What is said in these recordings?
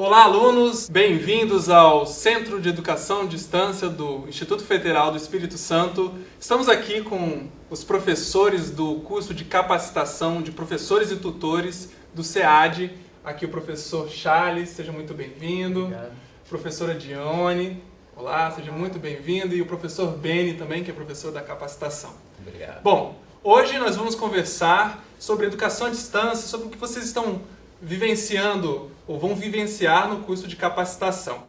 Olá, alunos! Bem-vindos ao Centro de Educação à Distância do Instituto Federal do Espírito Santo. Estamos aqui com os professores do curso de capacitação de professores e tutores do SEAD. Aqui o professor Charles, seja muito bem-vindo. Obrigado. Professora Dione, olá, seja muito bem-vindo. E o professor Beni também, que é professor da capacitação. Obrigado. Bom, hoje nós vamos conversar sobre educação à distância, sobre o que vocês estão vivenciando ou vão vivenciar no curso de capacitação.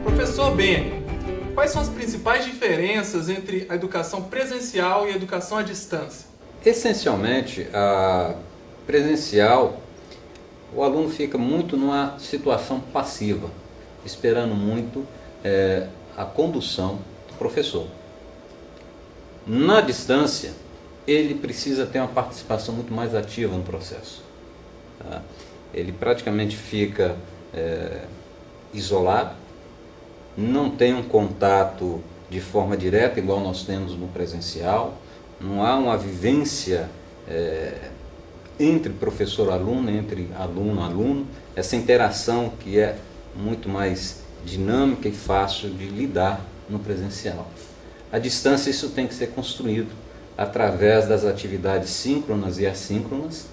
Professor Beni, quais são as principais diferenças entre a educação presencial e a educação à distância? Essencialmente, a presencial, o aluno fica muito numa situação passiva, esperando muito a condução do professor. Na distância, ele precisa ter uma participação muito mais ativa no processo. Tá? Ele praticamente fica isolado, não tem um contato de forma direta, igual nós temos no presencial, não há uma vivência entre professor-aluno, entre aluno-aluno, essa interação que é muito mais dinâmica e fácil de lidar no presencial. À distância isso tem que ser construído através das atividades síncronas e assíncronas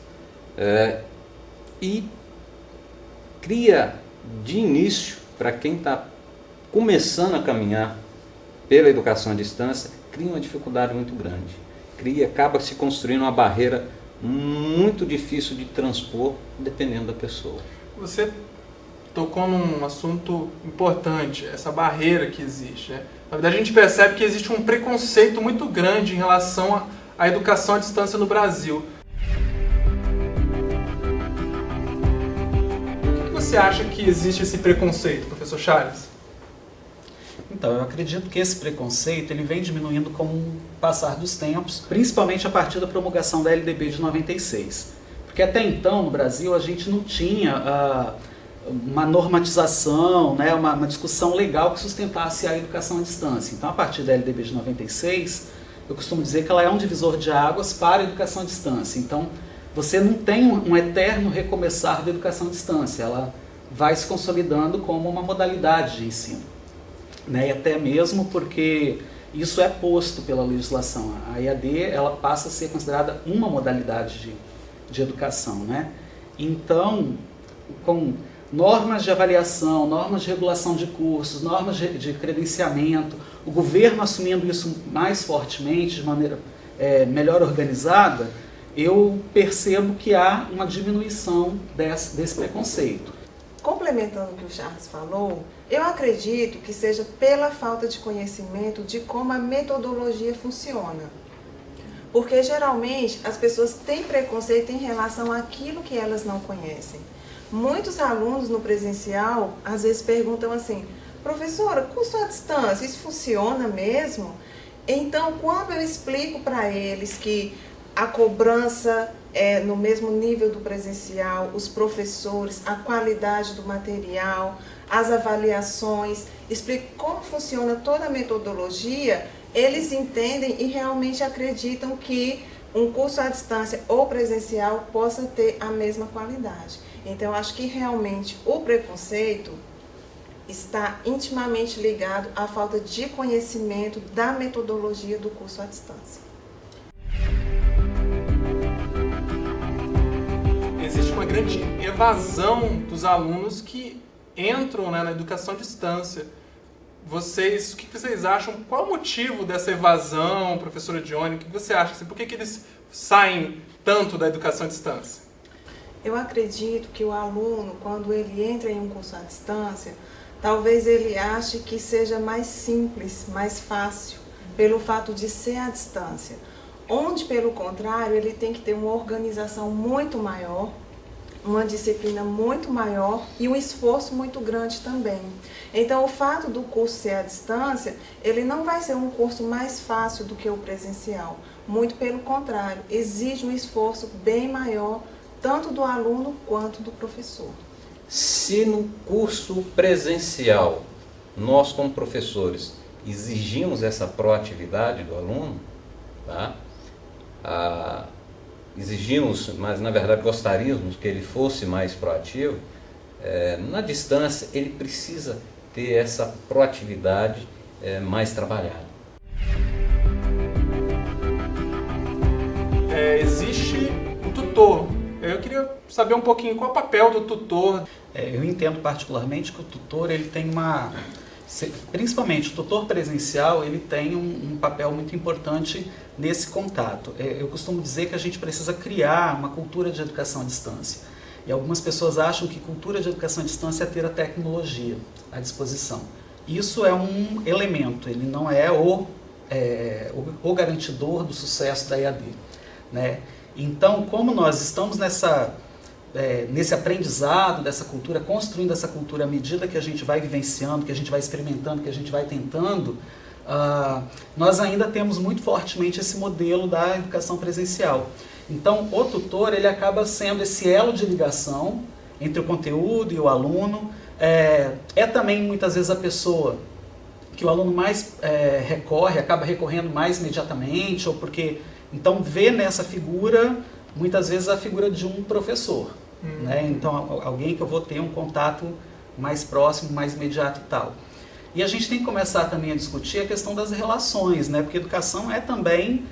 e cria de início, para quem está começando a caminhar pela educação à distância, cria uma dificuldade muito grande. Acaba se construindo uma barreira muito difícil de transpor, dependendo da pessoa. Você tocou num assunto importante, essa barreira que existe, né? Na verdade, a gente percebe que existe um preconceito muito grande em relação à educação à distância no Brasil. Por que você acha que existe esse preconceito, professor Charles? Então, eu acredito que esse preconceito ele vem diminuindo com o passar dos tempos, principalmente a partir da promulgação da LDB de 96. Porque até então, no Brasil, a gente não tinha uma normatização, né, uma discussão legal que sustentasse a educação à distância. Então, a partir da LDB de 96, eu costumo dizer que ela é um divisor de águas para a educação à distância. Então, você não tem um eterno recomeçar da educação à distância, ela vai se consolidando como uma modalidade de ensino. Né, e até mesmo porque isso é posto pela legislação. A EAD ela passa a ser considerada uma modalidade de educação. Né? Então, com normas de avaliação, normas de regulação de cursos, normas de credenciamento, o governo assumindo isso mais fortemente, de maneira melhor organizada, eu percebo que há uma diminuição desse preconceito. Complementando o que o Charles falou, eu acredito que seja pela falta de conhecimento de como a metodologia funciona. Porque geralmente as pessoas têm preconceito em relação àquilo que elas não conhecem. Muitos alunos no presencial às vezes perguntam assim: professora, curso à distância, isso funciona mesmo? Então, quando eu explico para eles que a cobrança é no mesmo nível do presencial, os professores, a qualidade do material, as avaliações, explico como funciona toda a metodologia, eles entendem e realmente acreditam que um curso à distância ou presencial possa ter a mesma qualidade. Então, acho que realmente o preconceito está intimamente ligado à falta de conhecimento da metodologia do curso à distância. Existe uma grande evasão dos alunos que entram, né, na educação à distância. O que vocês acham? Qual o motivo dessa evasão, professora Dione? O que você acha? Por que eles saem tanto da educação à distância? Eu acredito que o aluno, quando ele entra em um curso à distância, talvez ele ache que seja mais simples, mais fácil, pelo fato de ser à distância. Onde, pelo contrário, ele tem que ter uma organização muito maior, uma disciplina muito maior e um esforço muito grande também. Então, o fato do curso ser à distância, ele não vai ser um curso mais fácil do que o presencial. Muito pelo contrário, exige um esforço bem maior, tanto do aluno quanto do professor. Se no curso presencial, nós como professores, exigimos essa proatividade do aluno, tá? exigimos, mas na verdade gostaríamos que ele fosse mais proativo, na distância ele precisa ter essa proatividade mais trabalhada. Existe o tutor. Eu queria saber um pouquinho qual é o papel do tutor. Eu entendo particularmente que o tutor ele tem principalmente o tutor presencial, ele tem um papel muito importante nesse contato. Eu costumo dizer que a gente precisa criar uma cultura de educação à distância. E algumas pessoas acham que cultura de educação à distância é ter a tecnologia à disposição. Isso é um elemento, ele não é o garantidor do sucesso da EAD, né? Então, como nós estamos nesse aprendizado dessa cultura, construindo essa cultura à medida que a gente vai vivenciando, que a gente vai experimentando, que a gente vai tentando, nós ainda temos muito fortemente esse modelo da educação presencial. Então, o tutor ele acaba sendo esse elo de ligação entre o conteúdo e o aluno. Também, muitas vezes, a pessoa que o aluno mais acaba recorrendo mais imediatamente, ou porque, então, vê nessa figura, muitas vezes, a figura de um professor. Né? Então, alguém que eu vou ter um contato mais próximo, mais imediato e tal. E a gente tem que começar também a discutir a questão das relações, né? Porque educação também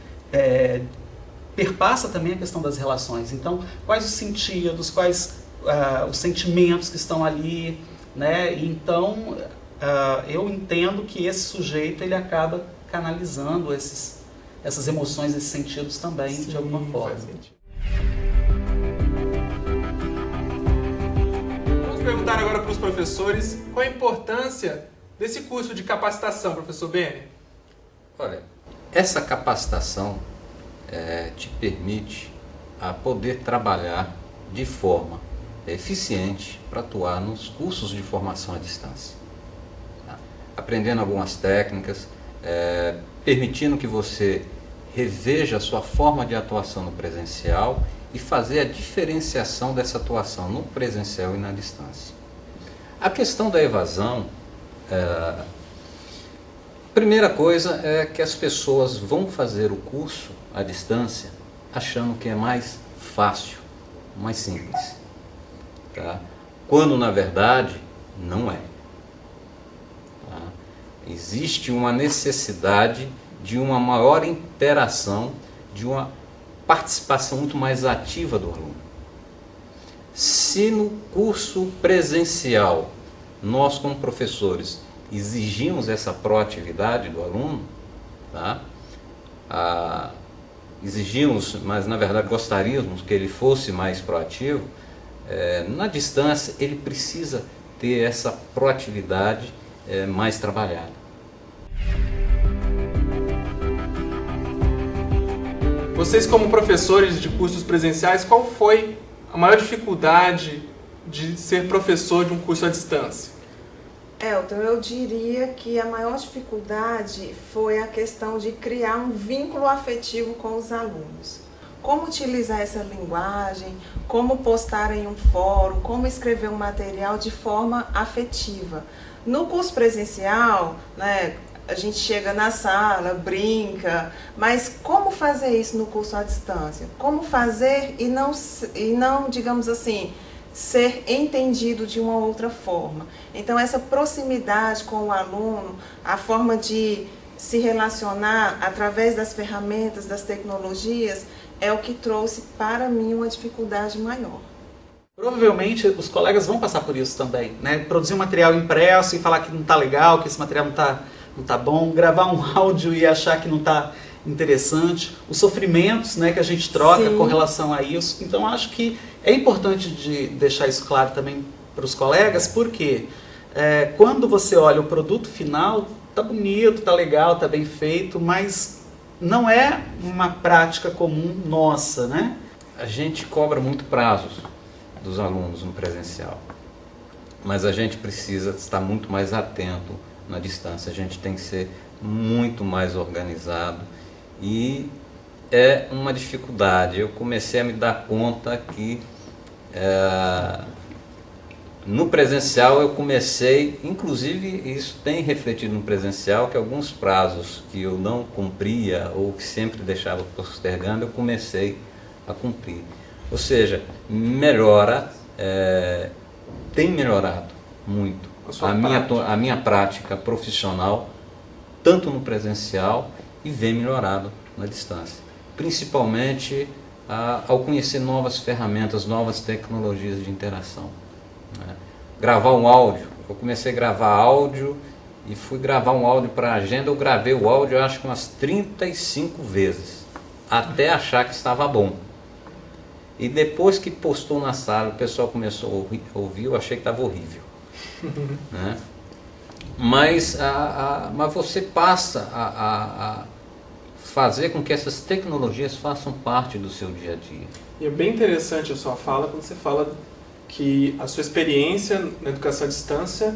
perpassa também a questão das relações. Então, quais os sentidos, quais os sentimentos que estão ali, né? Então, eu entendo que esse sujeito ele acaba canalizando essas emoções, esses sentidos também. Sim, de alguma forma. Vamos perguntar agora para os professores qual a importância desse curso de capacitação, professor Beni. Olha, essa capacitação te permite a poder trabalhar de forma eficiente para atuar nos cursos de formação à distância. Tá? Aprendendo algumas técnicas, permitindo que você reveja a sua forma de atuação no presencial e fazer a diferenciação dessa atuação no presencial e na distância. A questão da evasão, primeira coisa é que as pessoas vão fazer o curso à distância achando que é mais fácil, mais simples. Tá? Quando na verdade não é. Tá? Existe uma necessidade de uma maior interação, de uma participação muito mais ativa do aluno. Se no curso presencial nós como professores exigimos essa proatividade do aluno, tá? Exigimos, mas na verdade gostaríamos que ele fosse mais proativo, na distância ele precisa ter essa proatividade mais trabalhada. Vocês como professores de cursos presenciais, qual foi a maior dificuldade de ser professor de um curso à distância? Elton, eu diria que a maior dificuldade foi a questão de criar um vínculo afetivo com os alunos. Como utilizar essa linguagem, como postar em um fórum, como escrever um material de forma afetiva. No curso presencial, né, a gente chega na sala, brinca, mas como fazer isso no curso à distância? Como fazer e não, digamos assim, ser entendido de uma outra forma? Então, essa proximidade com o aluno, a forma de se relacionar através das ferramentas, das tecnologias, é o que trouxe para mim uma dificuldade maior. Provavelmente os colegas vão passar por isso também, né? Produzir um material impresso e falar que não está legal, que esse material não tá bom, gravar um áudio e achar que não está interessante, os sofrimentos, né, que a gente troca Sim. com relação a isso. Então acho que é importante de deixar isso claro também para os colegas, porque quando você olha o produto final, tá bonito, tá legal, tá bem feito, mas não é uma prática comum nossa, né? A gente cobra muito prazos dos alunos no presencial, mas a gente precisa estar muito mais atento na distância. A gente tem que ser muito mais organizado e é uma dificuldade. Eu comecei a me dar conta que no presencial eu comecei, inclusive isso tem refletido no presencial, que alguns prazos que eu não cumpria ou que sempre deixava postergando, eu comecei a cumprir. Ou seja, melhora, tem melhorado muito a minha prática profissional, tanto no presencial e vem melhorado na distância. Principalmente ao conhecer novas ferramentas, novas tecnologias de interação. Né? Gravar um áudio, eu comecei a gravar áudio e fui gravar um áudio para a agenda, eu gravei o áudio acho que umas 35 vezes, até achar que estava bom. E depois que postou na sala, o pessoal começou a ouvir, eu achei que estava horrível. Né? Mas você passa a fazer com que essas tecnologias façam parte do seu dia a dia. E é bem interessante a sua fala quando você fala que a sua experiência na educação à distância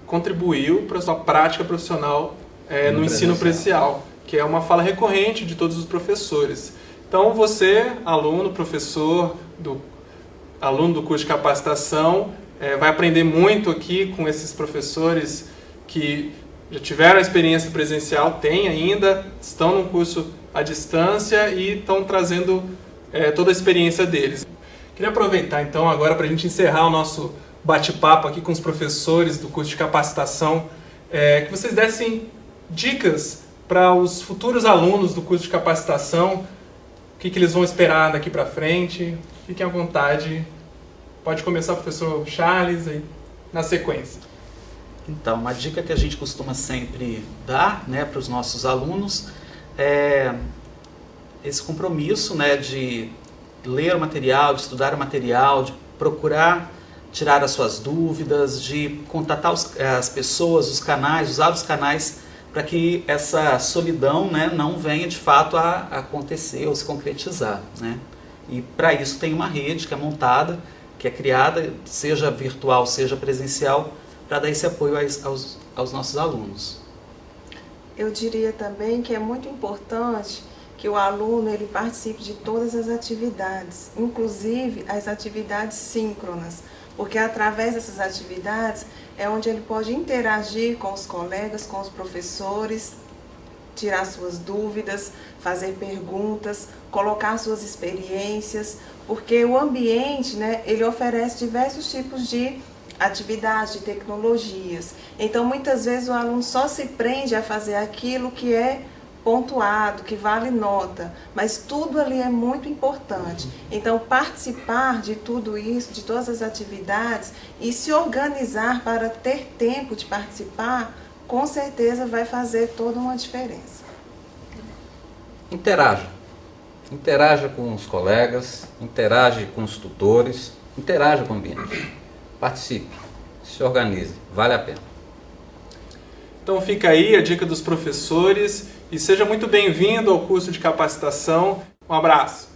contribuiu para a sua prática profissional no ensino presencial, que é uma fala recorrente de todos os professores. Então você, aluno, professor, aluno do curso de capacitação, vai aprender muito aqui com esses professores que já tiveram a experiência presencial, têm ainda, estão no curso à distância e estão trazendo toda a experiência deles. Queria aproveitar então agora para a gente encerrar o nosso bate-papo aqui com os professores do curso de capacitação, que vocês dessem dicas para os futuros alunos do curso de capacitação, o que eles vão esperar daqui para frente. Fiquem à vontade. Pode começar o professor Charles aí, na sequência. Então, uma dica que a gente costuma sempre dar, né, para os nossos alunos é esse compromisso, né, de ler o material, de estudar o material, de procurar tirar as suas dúvidas, de contatar as pessoas, os canais, usar os canais para que essa solidão, né, não venha de fato a acontecer ou se concretizar. Né? E para isso tem uma rede que é montada, que é criada, seja virtual, seja presencial, para dar esse apoio aos nossos alunos. Eu diria também que é muito importante que o aluno ele participe de todas as atividades, inclusive as atividades síncronas, porque através dessas atividades é onde ele pode interagir com os colegas, com os professores, tirar suas dúvidas, fazer perguntas, colocar suas experiências, porque o ambiente, né, ele oferece diversos tipos de atividades, de tecnologias. Então, muitas vezes o aluno só se prende a fazer aquilo que é pontuado, que vale nota, mas tudo ali é muito importante. Então, participar de tudo isso, de todas as atividades e se organizar para ter tempo de participar, com certeza vai fazer toda uma diferença. Interaja com os colegas, interage com os tutores, interaja com o ambiente. Participe, se organize, vale a pena. Então fica aí a dica dos professores e seja muito bem-vindo ao curso de capacitação. Um abraço!